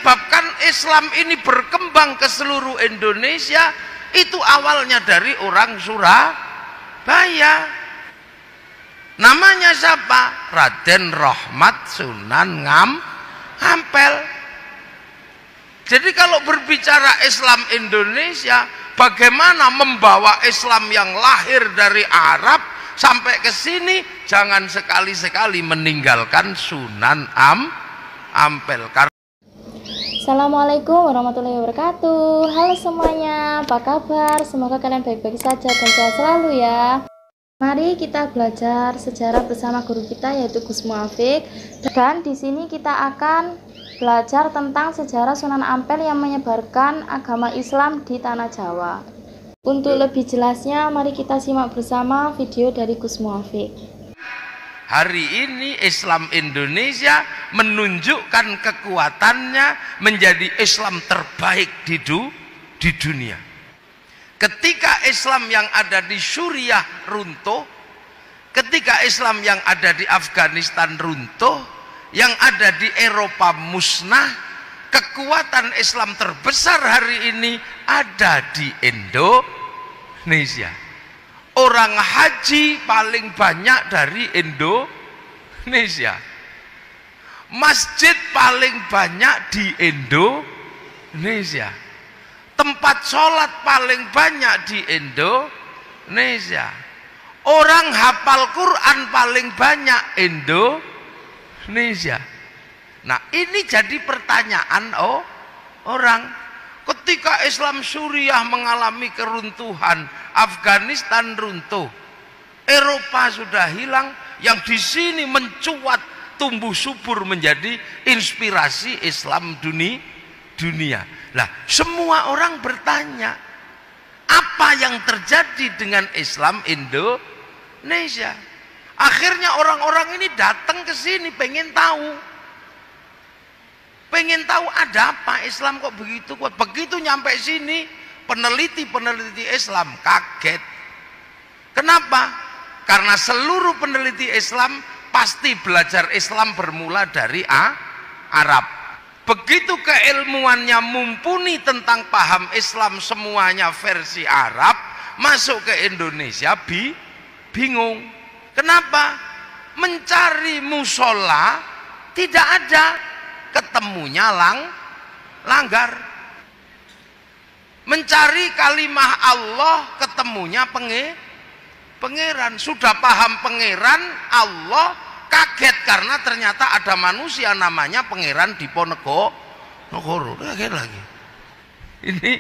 menyebabkan Islam ini berkembang ke seluruh Indonesia itu awalnya dari orang Surabaya. Namanya siapa? Raden Rahmat Sunan Ampel. Jadi kalau berbicara Islam Indonesia, bagaimana membawa Islam yang lahir dari Arab sampai ke sini, jangan sekali-sekali meninggalkan Sunan Ampel. Assalamualaikum warahmatullahi wabarakatuh. Halo semuanya, apa kabar? Semoga kalian baik-baik saja dan sehat selalu ya. Mari kita belajar sejarah bersama guru kita yaitu Gus Muafiq. Dan di sini kita akan belajar tentang sejarah Sunan Ampel yang menyebarkan agama Islam di tanah Jawa. Untuk lebih jelasnya, mari kita simak bersama video dari Gus Muafiq. Hari ini Islam Indonesia menunjukkan kekuatannya menjadi Islam terbaik di dunia. Ketika Islam yang ada di Suriah runtuh, ketika Islam yang ada di Afghanistan runtuh, yang ada di Eropa musnah, kekuatan Islam terbesar hari ini ada di Indonesia. Orang haji paling banyak dari Indonesia. Masjid paling banyak di Indonesia. Tempat sholat paling banyak di Indonesia. Orang hafal Quran paling banyak Indonesia. Nah, ini jadi pertanyaan orang. Ketika Islam Suriah mengalami keruntuhan, Afghanistan runtuh, Eropa sudah hilang, yang di sini mencuat tumbuh subur menjadi inspirasi Islam dunia. Lah, semua orang bertanya, apa yang terjadi dengan Islam Indonesia? Akhirnya orang-orang ini datang ke sini pengen tahu ada apa, Islam kok begitu kuat. Begitu nyampe sini, peneliti Islam kaget. Kenapa? Karena seluruh peneliti Islam pasti belajar Islam bermula dari Arab. Begitu keilmuannya mumpuni tentang paham Islam semuanya versi Arab, masuk ke Indonesia bingung. Kenapa? Mencari musola tidak ada, ketemunya langgar. Mencari kalimah Allah ketemunya pangeran. Sudah paham pangeran Allah, kaget karena ternyata ada manusia namanya pangeran Diponegoro. Kaget lagi. Ini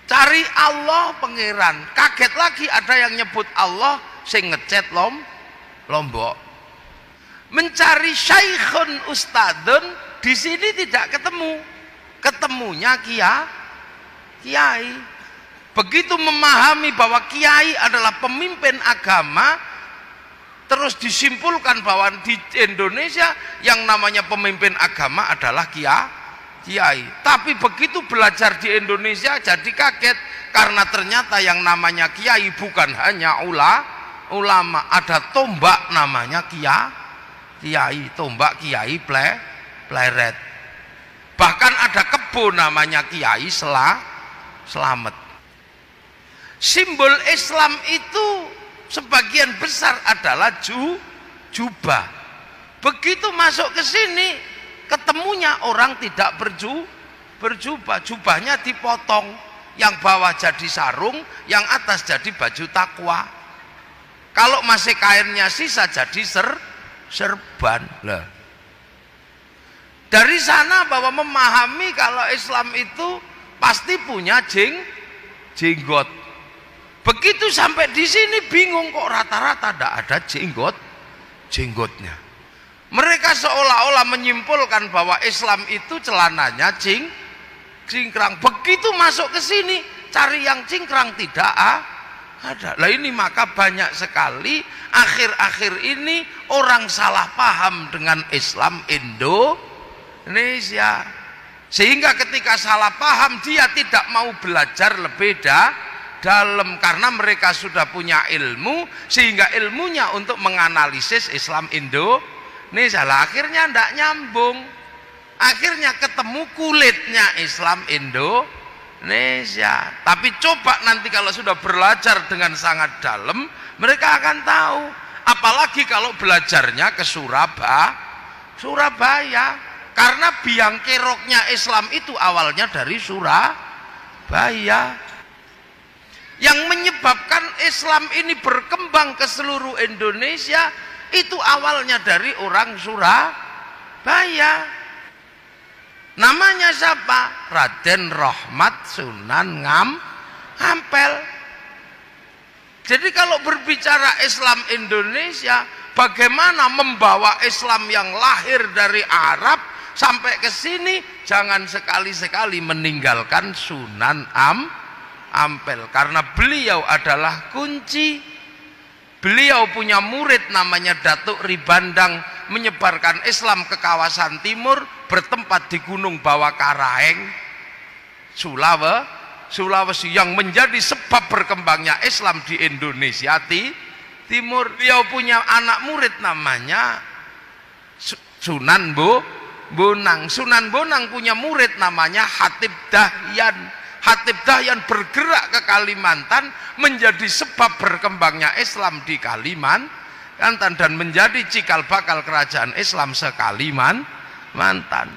cari Allah pangeran, kaget lagi ada yang nyebut Allah sing ngecet Lombok. Mencari syaikhun ustadun, di sini tidak ketemu. Ketemunya kiai. Begitu memahami bahwa kiai adalah pemimpin agama, terus disimpulkan bahwa di Indonesia yang namanya pemimpin agama adalah kiai. Tapi begitu belajar di Indonesia jadi kaget karena ternyata yang namanya kiai bukan hanya ulama, ada tombak namanya kiai, tombak kiai pleret. Bahkan ada kebun namanya Kiai Selamet. Simbol Islam itu sebagian besar adalah jubah. Begitu masuk ke sini, ketemunya orang tidak berjubah. Jubahnya dipotong, yang bawah jadi sarung, yang atas jadi baju takwa. Kalau masih kainnya sisa jadi serban lah. Dari sana bahwa memahami kalau Islam itu pasti punya jenggot. Begitu sampai di sini bingung, kok rata-rata tidak ada jenggotnya. Mereka seolah-olah menyimpulkan bahwa Islam itu celananya cingkrang. Begitu masuk ke sini cari yang cingkrang tidak ada. Lah ini maka banyak sekali akhir-akhir ini orang salah paham dengan Islam Indonesia, sehingga ketika salah paham dia tidak mau belajar lebih dalam karena mereka sudah punya ilmu, sehingga ilmunya untuk menganalisis Islam Indonesia lah akhirnya tidak nyambung. Akhirnya ketemu kulitnya Islam Indonesia. Tapi coba nanti kalau sudah belajar dengan sangat dalam, mereka akan tahu. Apalagi kalau belajarnya ke Surabaya. Karena biang keroknya Islam itu awalnya dari Surabaya. Yang menyebabkan Islam ini berkembang ke seluruh Indonesia itu awalnya dari orang Surabaya. Namanya siapa? Raden Rahmat Sunan Ampel. Jadi kalau berbicara Islam Indonesia, bagaimana membawa Islam yang lahir dari Arab sampai ke sini, jangan sekali-sekali meninggalkan Sunan Ampel, karena beliau adalah kunci. Beliau punya murid namanya Datuk Ribandang, menyebarkan Islam ke kawasan timur, bertempat di Gunung Bawakaraeng, Sulawesi, yang menjadi sebab berkembangnya Islam di Indonesia timur. Beliau punya anak murid namanya Sunan Bonang. Sunan Bonang punya murid namanya Hatib Dahyan. Hatib Dahyan bergerak ke Kalimantan, menjadi sebab berkembangnya Islam di Kalimantan dan menjadi cikal bakal kerajaan Islam se-Kalimantan.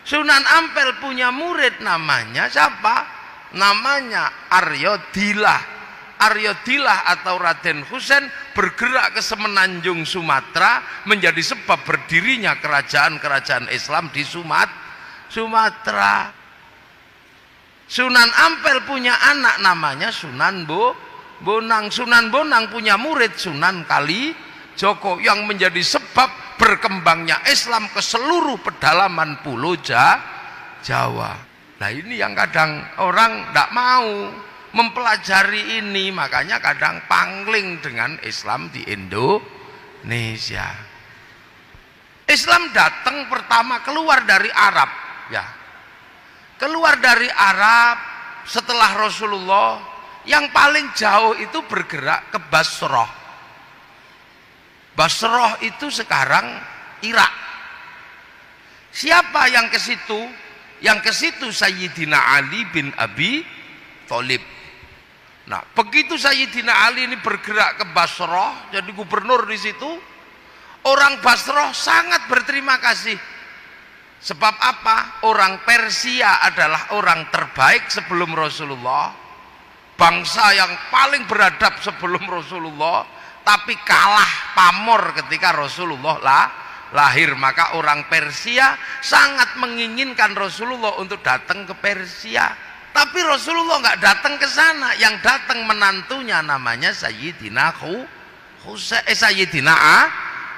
Sunan Ampel punya murid namanya siapa? Namanya Arya Dilah. Arya Dilah atau Raden Husein bergerak ke Semenanjung Sumatera, menjadi sebab berdirinya kerajaan-kerajaan Islam di Sumatera. Sunan Ampel punya anak namanya Sunan Bonang. Sunan Bonang punya murid Sunan Kalijogo, yang menjadi sebab berkembangnya Islam ke seluruh pedalaman pulau Jawa. Nah ini yang kadang orang tidak mau mempelajari ini, makanya kadang pangling dengan Islam di Indonesia. Islam datang pertama keluar dari Arab, ya. Keluar dari Arab setelah Rasulullah, yang paling jauh itu bergerak ke Basrah. Basrah itu sekarang Irak. Siapa yang ke situ? Yang ke situ Sayyidina Ali bin Abi Thalib. Nah, begitu Sayyidina Ali ini bergerak ke Basrah, jadi gubernur di situ, orang Basrah sangat berterima kasih. Sebab apa? Orang Persia adalah orang terbaik sebelum Rasulullah, bangsa yang paling beradab sebelum Rasulullah, tapi kalah pamor ketika Rasulullah lahir. Maka orang Persia sangat menginginkan Rasulullah untuk datang ke Persia. Tapi Rasulullah nggak datang ke sana, yang datang menantunya namanya Sayyidina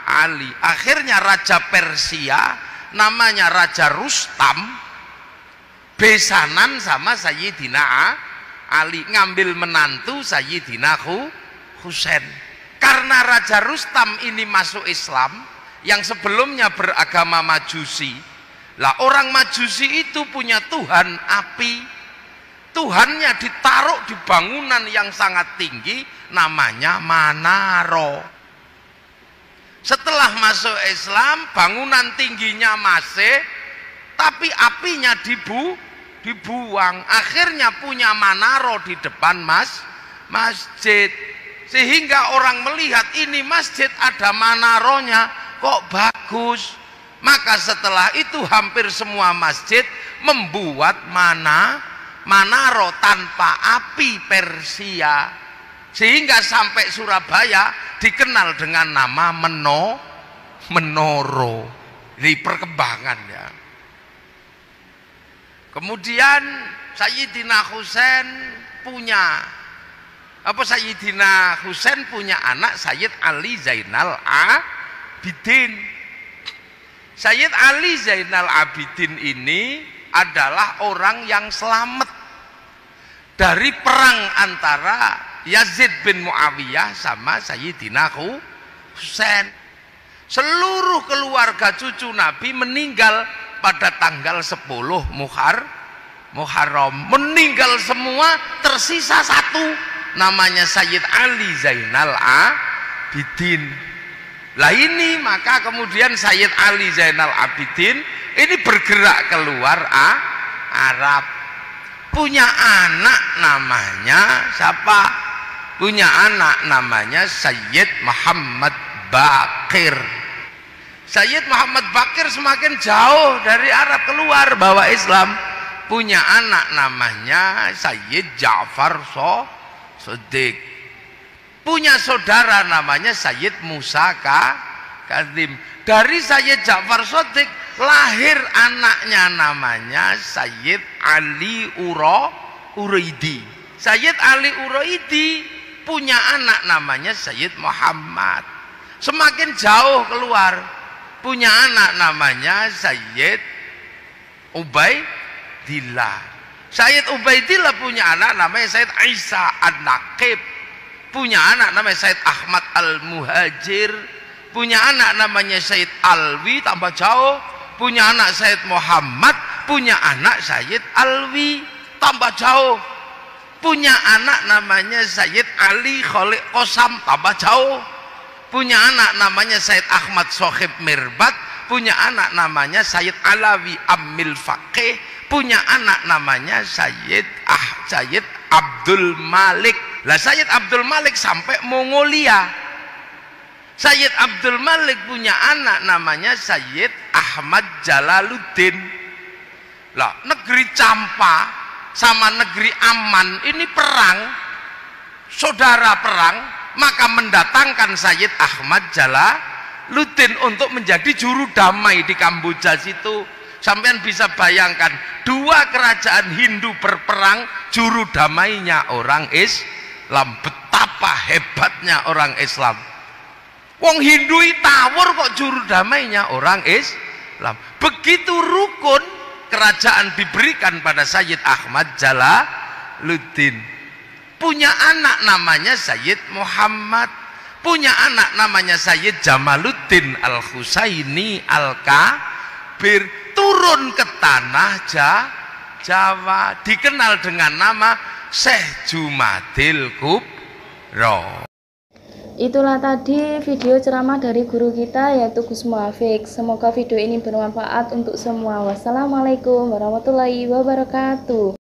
Ali. Akhirnya Raja Persia namanya Raja Rustam besanan sama Sayyidina Ali, ngambil menantu Sayyidina Husain. Karena Raja Rustam ini masuk Islam, yang sebelumnya beragama Majusi. Lah orang Majusi itu punya Tuhan api. Tuhannya ditaruh di bangunan yang sangat tinggi, namanya Manaro. Setelah masuk Islam, bangunan tingginya masih, tapi apinya dibuang. Akhirnya punya Manaro di depan masjid. Sehingga orang melihat ini masjid ada Manaronya, kok bagus. Maka setelah itu hampir semua masjid membuat Manaro tanpa api Persia, sehingga sampai Surabaya dikenal dengan nama Menoro. Di perkembangan, ya. Kemudian Sayyidina Husain punya anak Sayyid Ali Zainal Abidin. Sayyid Ali Zainal Abidin ini adalah orang yang selamat dari perang antara Yazid bin Muawiyah sama Sayyidina Husain. Seluruh keluarga cucu Nabi meninggal pada tanggal 10 Muharram. Meninggal semua, tersisa satu, namanya Sayyid Ali Zainal Abidin. Lah ini maka kemudian Sayyid Ali Zainal Abidin ini bergerak keluar Arab. Punya anak namanya siapa? Punya anak namanya Sayyid Muhammad Baqir. Sayyid Muhammad Baqir semakin jauh dari Arab keluar bawa Islam. Punya anak namanya Sayyid Ja'far Shodiq. Punya saudara namanya Sayyid Musa Kadzim. Dari Sayyid Ja'far Shodiq lahir anaknya namanya Sayyid Ali Uraidi. Sayyid Ali Uraidi punya anak namanya Sayyid Muhammad. Semakin jauh keluar, punya anak namanya Sayyid Ubaidillah. Sayyid Ubaidillah punya anak namanya Sayyid Isa An-Naqib. Punya anak namanya Sayyid Ahmad Al-Muhajir. Punya anak namanya Sayyid Alwi, tambah jauh. Punya anak Sayyid Muhammad, punya anak Sayyid Alwi, tambah jauh. Punya anak namanya Sayyid Ali Khalid Qosam, tambah jauh. Punya anak namanya Sayyid Ahmad Sohib Mirbat, punya anak namanya Sayyid Alawi Amil Faqih, punya anak namanya Sayyid Abdul Malik. Lah Sayyid Abdul Malik sampai Mongolia. Sayyid Abdul Malik punya anak namanya Sayyid Ahmad Jalaluddin. Lah, negeri Campa sama negeri Aman ini perang, saudara perang, maka mendatangkan Sayyid Ahmad Jalaluddin untuk menjadi juru damai di Kamboja situ. Sampean bisa bayangkan, dua kerajaan Hindu berperang, juru damainya orang Islam. Betapa hebatnya orang Islam. Wong Hindu tawur kok juru damainya orang Islam. Begitu rukun kerajaan diberikan pada Sayyid Ahmad Jalaluddin. Punya anak namanya Sayyid Muhammad. Punya anak namanya Sayyid Jamaluddin Al-Husaini Al-Kabir. Turun ke tanah Jawa. Dikenal dengan nama Syekh Jumadil Kubro. Itulah tadi video ceramah dari guru kita yaitu Gus Muafiq. Semoga video ini bermanfaat untuk semua. Wassalamualaikum warahmatullahi wabarakatuh.